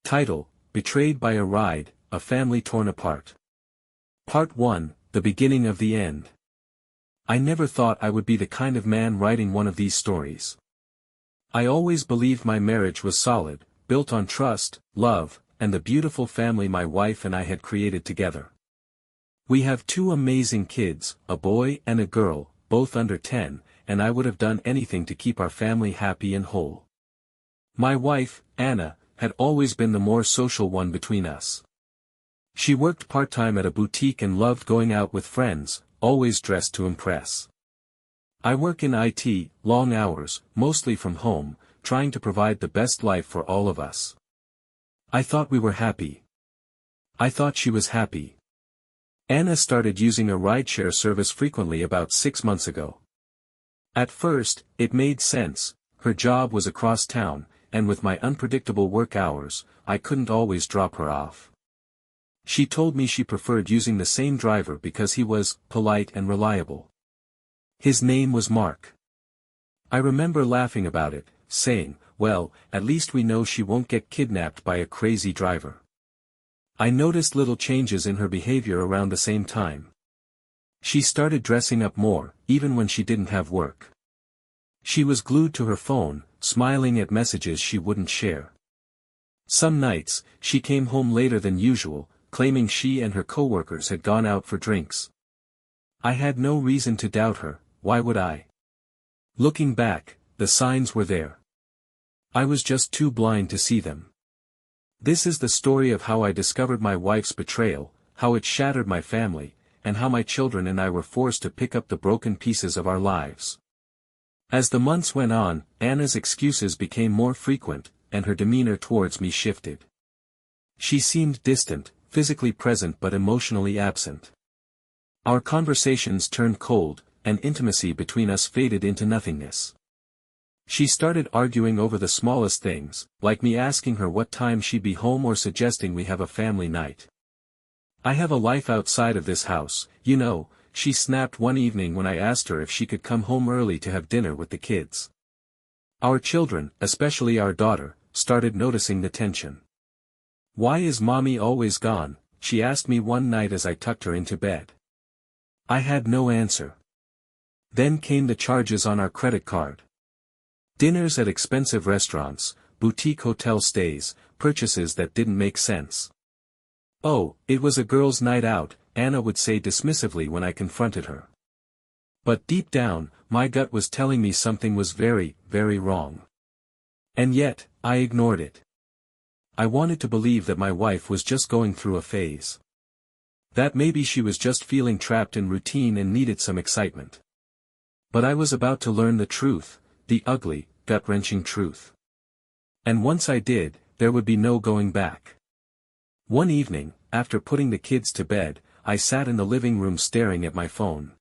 Title: Betrayed by a Ride, A Family Torn Apart. Part 1, The Beginning of the End. I never thought I would be the kind of man writing one of these stories. I always believed my marriage was solid, built on trust, love, and the beautiful family my wife and I had created together. We have 2 amazing kids, a boy and a girl, both under 10, and I would have done anything to keep our family happy and whole. My wife, Anna, had always been the more social one between us. She worked part-time at a boutique and loved going out with friends, always dressed to impress. I work in IT, long hours, mostly from home, trying to provide the best life for all of us. I thought we were happy. I thought she was happy. Anna started using a rideshare service frequently about 6 months ago. At first, it made sense. Her job was across town, and with my unpredictable work hours, I couldn't always drop her off. She told me she preferred using the same driver because he was polite and reliable. His name was Mark. I remember laughing about it, saying, well, at least we know she won't get kidnapped by a crazy driver. I noticed little changes in her behavior around the same time. She started dressing up more, even when she didn't have work. She was glued to her phone, smiling at messages she wouldn't share. Some nights, she came home later than usual, claiming she and her coworkers had gone out for drinks. I had no reason to doubt her, why would I? Looking back, the signs were there. I was just too blind to see them. This is the story of how I discovered my wife's betrayal, how it shattered my family, and how my children and I were forced to pick up the broken pieces of our lives. As the months went on, Anna's excuses became more frequent, and her demeanor towards me shifted. She seemed distant, physically present but emotionally absent. Our conversations turned cold, and intimacy between us faded into nothingness. She started arguing over the smallest things, like me asking her what time she'd be home or suggesting we have a family night. I have a life outside of this house, you know, she snapped one evening when I asked her if she could come home early to have dinner with the kids. Our children, especially our daughter, started noticing the tension. Why is mommy always gone? She asked me one night as I tucked her into bed. I had no answer. Then came the charges on our credit card. Dinners at expensive restaurants, boutique hotel stays, purchases that didn't make sense. Oh, it was a girls' night out, Anna would say dismissively when I confronted her. But deep down, my gut was telling me something was very, very wrong. And yet, I ignored it. I wanted to believe that my wife was just going through a phase. That maybe she was just feeling trapped in routine and needed some excitement. But I was about to learn the truth, the ugly, gut-wrenching truth. And once I did, there would be no going back. One evening, after putting the kids to bed, I sat in the living room staring at my phone.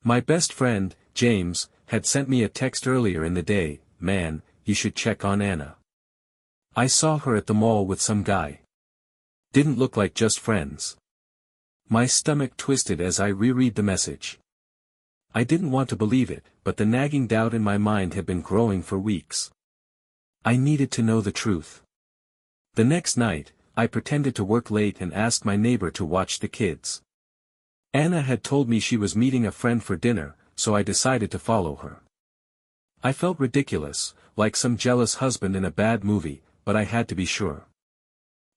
My best friend, James, had sent me a text earlier in the day, man, you should check on Anna. I saw her at the mall with some guy. Didn't look like just friends. My stomach twisted as I reread the message. I didn't want to believe it, but the nagging doubt in my mind had been growing for weeks. I needed to know the truth. The next night, I pretended to work late and asked my neighbor to watch the kids. Anna had told me she was meeting a friend for dinner, so I decided to follow her. I felt ridiculous, like some jealous husband in a bad movie, but I had to be sure.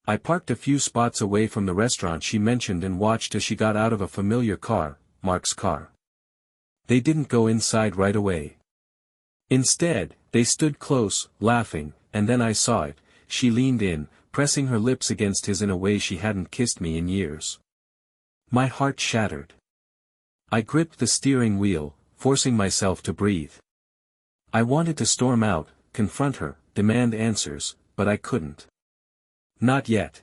I parked a few spots away from the restaurant she mentioned and watched as she got out of a familiar car, Mark's car. They didn't go inside right away. Instead, they stood close, laughing, and then I saw it, she leaned in, pressing her lips against his in a way she hadn't kissed me in years. My heart shattered. I gripped the steering wheel, forcing myself to breathe. I wanted to storm out, confront her, demand answers, but I couldn't. Not yet.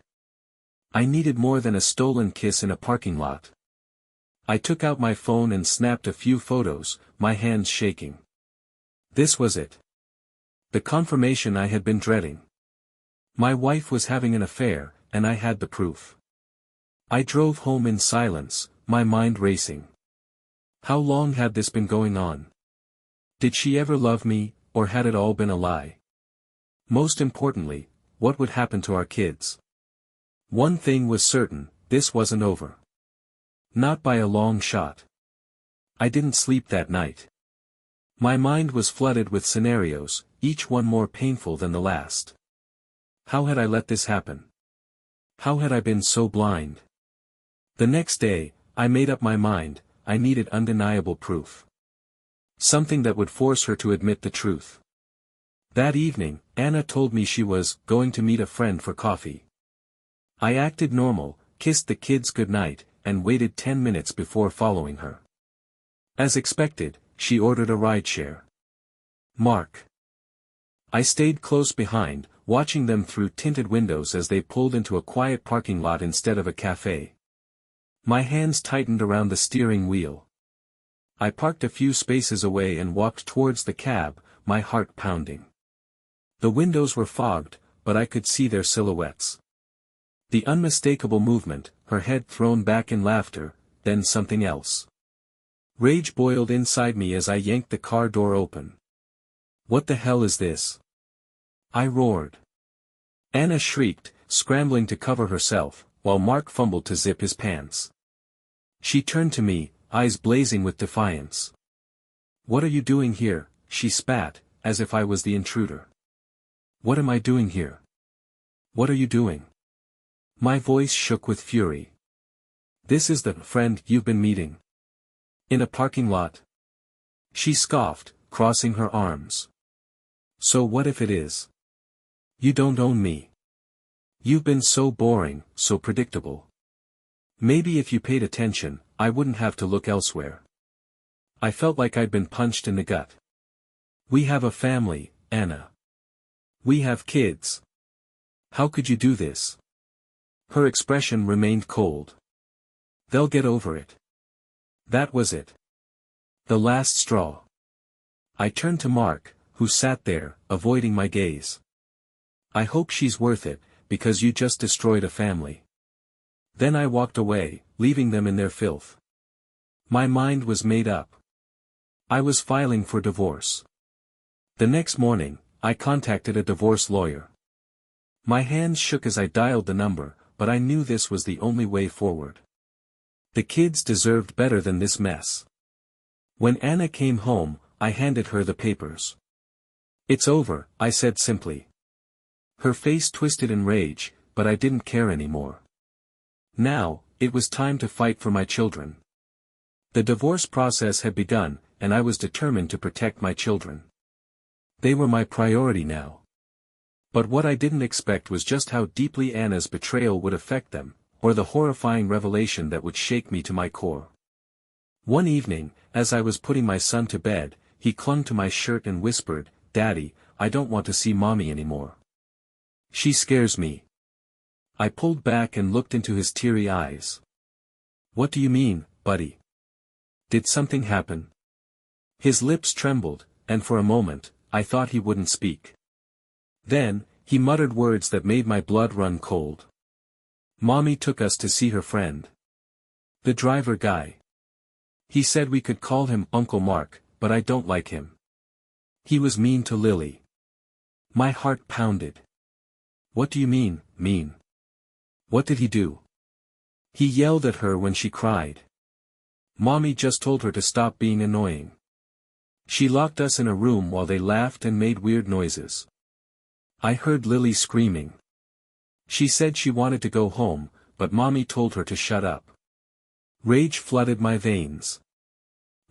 I needed more than a stolen kiss in a parking lot. I took out my phone and snapped a few photos, my hands shaking. This was it. The confirmation I had been dreading. My wife was having an affair, and I had the proof. I drove home in silence, my mind racing. How long had this been going on? Did she ever love me, or had it all been a lie? Most importantly, what would happen to our kids? One thing was certain, this wasn't over. Not by a long shot. I didn't sleep that night. My mind was flooded with scenarios, each one more painful than the last. How had I let this happen? How had I been so blind? The next day, I made up my mind, I needed undeniable proof. Something that would force her to admit the truth. That evening, Anna told me she was going to meet a friend for coffee. I acted normal, kissed the kids goodnight, and waited 10 minutes before following her. As expected, she ordered a rideshare. Mark. I stayed close behind, watching them through tinted windows as they pulled into a quiet parking lot instead of a cafe. My hands tightened around the steering wheel. I parked a few spaces away and walked towards the cab, my heart pounding. The windows were fogged, but I could see their silhouettes. The unmistakable movement, her head thrown back in laughter, then something else. Rage boiled inside me as I yanked the car door open. What the hell is this? I roared. Anna shrieked, scrambling to cover herself, while Mark fumbled to zip his pants. She turned to me, eyes blazing with defiance. What are you doing here? She spat, as if I was the intruder. What am I doing here? What are you doing? My voice shook with fury. This is the friend you've been meeting. In a parking lot? She scoffed, crossing her arms. So what if it is? You don't own me. You've been so boring, so predictable. Maybe if you paid attention, I wouldn't have to look elsewhere. I felt like I'd been punched in the gut. We have a family, Anna. We have kids. How could you do this? Her expression remained cold. They'll get over it. That was it. The last straw. I turned to Mark, who sat there, avoiding my gaze. I hope she's worth it, because you just destroyed a family. Then I walked away, leaving them in their filth. My mind was made up. I was filing for divorce. The next morning, I contacted a divorce lawyer. My hands shook as I dialed the number, but I knew this was the only way forward. The kids deserved better than this mess. When Anna came home, I handed her the papers. It's over, I said simply. Her face twisted in rage, but I didn't care anymore. Now, it was time to fight for my children. The divorce process had begun, and I was determined to protect my children. They were my priority now. But what I didn't expect was just how deeply Anna's betrayal would affect them, or the horrifying revelation that would shake me to my core. One evening, as I was putting my son to bed, he clung to my shirt and whispered, "Daddy, I don't want to see Mommy anymore. She scares me." I pulled back and looked into his teary eyes. "What do you mean, buddy? Did something happen?" His lips trembled, and for a moment, I thought he wouldn't speak. Then, he muttered words that made my blood run cold. "Mommy took us to see her friend. The driver guy. He said we could call him Uncle Mark, but I don't like him. He was mean to Lily." My heart pounded. "What do you mean, mean? What did he do?" "He yelled at her when she cried. Mommy just told her to stop being annoying. She locked us in a room while they laughed and made weird noises. I heard Lily screaming. She said she wanted to go home, but Mommy told her to shut up." Rage flooded my veins.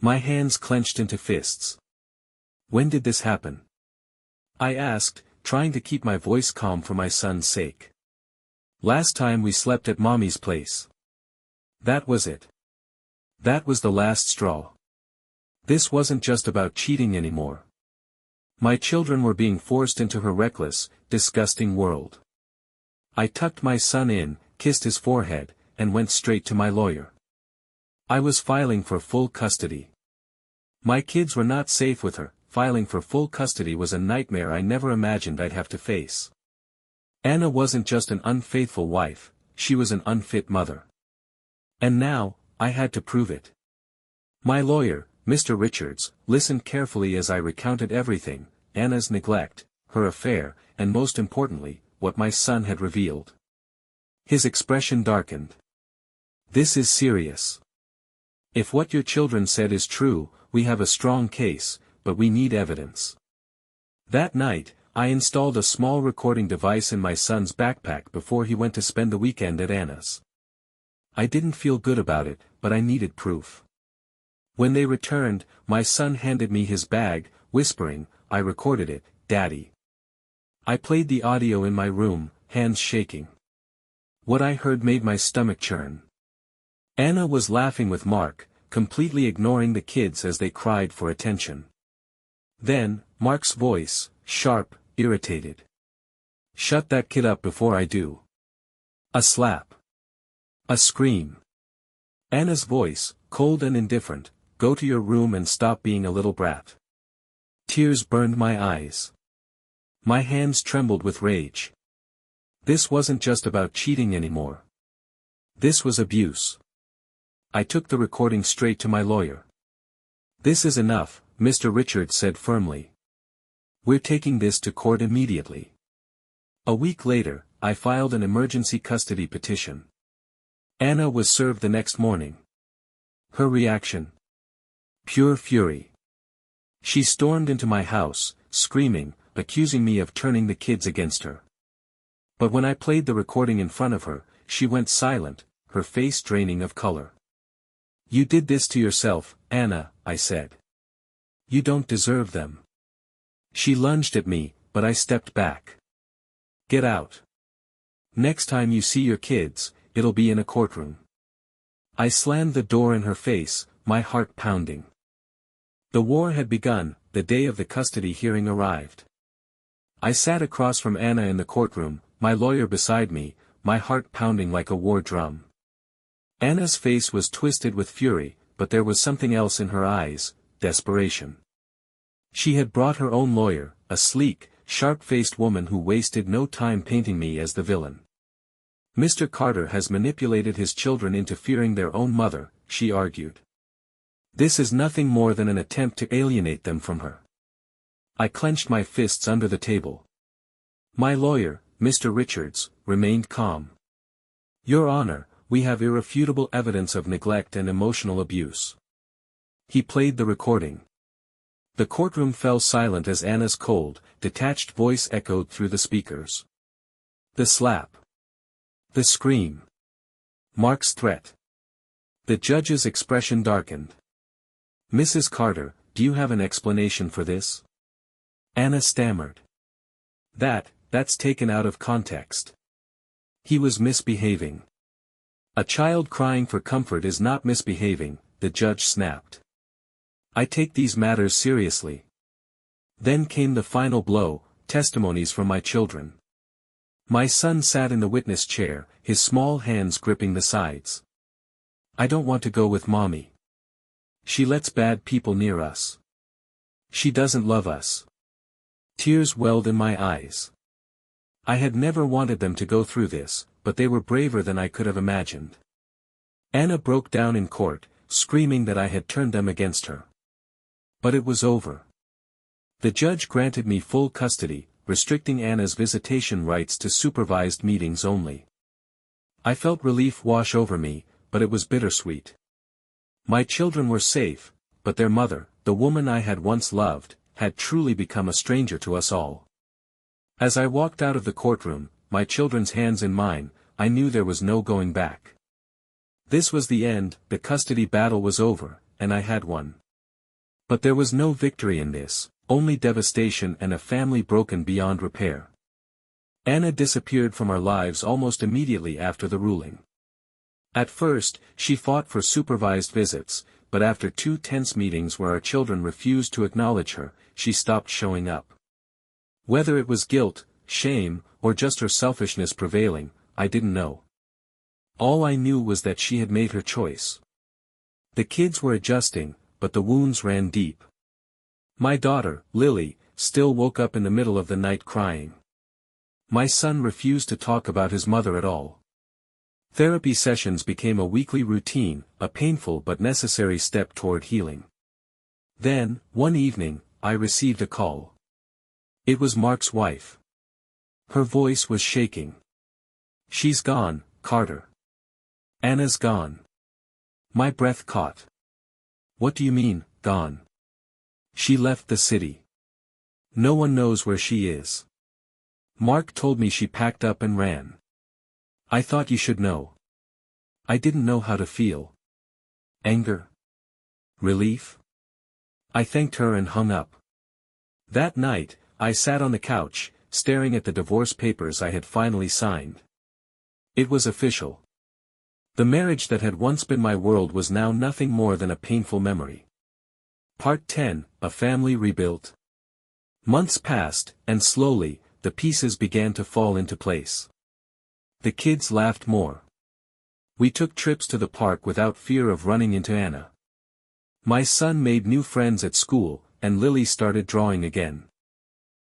My hands clenched into fists. "When did this happen?" I asked, trying to keep my voice calm for my son's sake. "Last time we slept at Mommy's place." That was it. That was the last straw. This wasn't just about cheating anymore. My children were being forced into her reckless, disgusting world. I tucked my son in, kissed his forehead, and went straight to my lawyer. I was filing for full custody. My kids were not safe with her. Filing for full custody was a nightmare I never imagined I'd have to face. Anna wasn't just an unfaithful wife, she was an unfit mother. And now, I had to prove it. My lawyer, Mr. Richards, listened carefully as I recounted everything: Anna's neglect, her affair, and most importantly, what my son had revealed. His expression darkened. "This is serious. If what your children said is true, we have a strong case, but we need evidence." That night, I installed a small recording device in my son's backpack before he went to spend the weekend at Anna's. I didn't feel good about it, but I needed proof. When they returned, my son handed me his bag, whispering, "I recorded it, Daddy." I played the audio in my room, hands shaking. What I heard made my stomach churn. Anna was laughing with Mark, completely ignoring the kids as they cried for attention. Then, Mark's voice, sharp, irritated. "Shut that kid up before I do." A slap. A scream. Anna's voice, cold and indifferent, "Go to your room and stop being a little brat." Tears burned my eyes. My hands trembled with rage. This wasn't just about cheating anymore. This was abuse. I took the recording straight to my lawyer. "This is enough," Mr. Richards said firmly. "We're taking this to court immediately." A week later, I filed an emergency custody petition. Anna was served the next morning. Her reaction? Pure fury. She stormed into my house, screaming, accusing me of turning the kids against her. But when I played the recording in front of her, she went silent, her face draining of color. "You did this to yourself, Anna," I said. "You don't deserve them." She lunged at me, but I stepped back. "Get out. Next time you see your kids, it'll be in a courtroom." I slammed the door in her face, my heart pounding. The war had begun. The day of the custody hearing arrived. I sat across from Anna in the courtroom, my lawyer beside me, my heart pounding like a war drum. Anna's face was twisted with fury, but there was something else in her eyes, desperation. She had brought her own lawyer, a sleek, sharp-faced woman who wasted no time painting me as the villain. "Mr. Carter has manipulated his children into fearing their own mother," she argued. "This is nothing more than an attempt to alienate them from her." I clenched my fists under the table. My lawyer, Mr. Richards, remained calm. "Your Honor, we have irrefutable evidence of neglect and emotional abuse." He played the recording. The courtroom fell silent as Anna's cold, detached voice echoed through the speakers. The slap. The scream. Mark's threat. The judge's expression darkened. "Mrs. Carter, do you have an explanation for this?" Anna stammered. That's taken out of context. He was misbehaving." "A child crying for comfort is not misbehaving," the judge snapped. "I take these matters seriously." Then came the final blow, testimonies from my children. My son sat in the witness chair, his small hands gripping the sides. "I don't want to go with Mommy. She lets bad people near us. She doesn't love us." Tears welled in my eyes. I had never wanted them to go through this, but they were braver than I could have imagined. Anna broke down in court, screaming that I had turned them against her. But it was over. The judge granted me full custody, restricting Anna's visitation rights to supervised meetings only. I felt relief wash over me, but it was bittersweet. My children were safe, but their mother, the woman I had once loved, had truly become a stranger to us all. As I walked out of the courtroom, my children's hands in mine, I knew there was no going back. This was the end, the custody battle was over, and I had won. But there was no victory in this, only devastation and a family broken beyond repair. Anna disappeared from our lives almost immediately after the ruling. At first, she fought for supervised visits, but after 2 tense meetings where our children refused to acknowledge her, she stopped showing up. Whether it was guilt, shame, or just her selfishness prevailing, I didn't know. All I knew was that she had made her choice. The kids were adjusting, but the wounds ran deep. My daughter, Lily, still woke up in the middle of the night crying. My son refused to talk about his mother at all. Therapy sessions became a weekly routine, a painful but necessary step toward healing. Then, one evening, I received a call. It was Mark's wife. Her voice was shaking. She's gone, Carter. Anna's gone. My breath caught. What do you mean, gone? She left the city. No one knows where she is. Mark told me she packed up and ran. I thought you should know. I didn't know how to feel. Anger? Relief? I thanked her and hung up. That night, I sat on the couch, staring at the divorce papers I had finally signed. It was official. The marriage that had once been my world was now nothing more than a painful memory. Part 10, A Family Rebuilt. Months passed, and slowly, the pieces began to fall into place. The kids laughed more. We took trips to the park without fear of running into Anna. My son made new friends at school, and Lily started drawing again.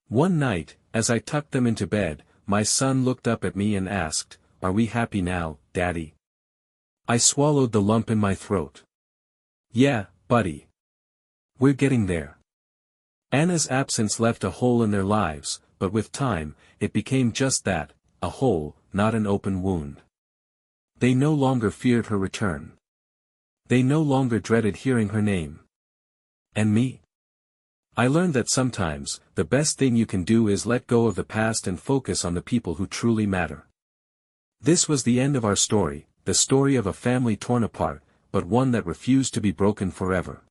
One night, as I tucked them into bed, my son looked up at me and asked, "Are we happy now, Daddy?" I swallowed the lump in my throat. Yeah, buddy. We're getting there. Anna's absence left a hole in their lives, but with time, it became just that, a hole, not an open wound. They no longer feared her return. They no longer dreaded hearing her name. And me? I learned that sometimes, the best thing you can do is let go of the past and focus on the people who truly matter. This was the end of our story, the story of a family torn apart, but one that refused to be broken forever.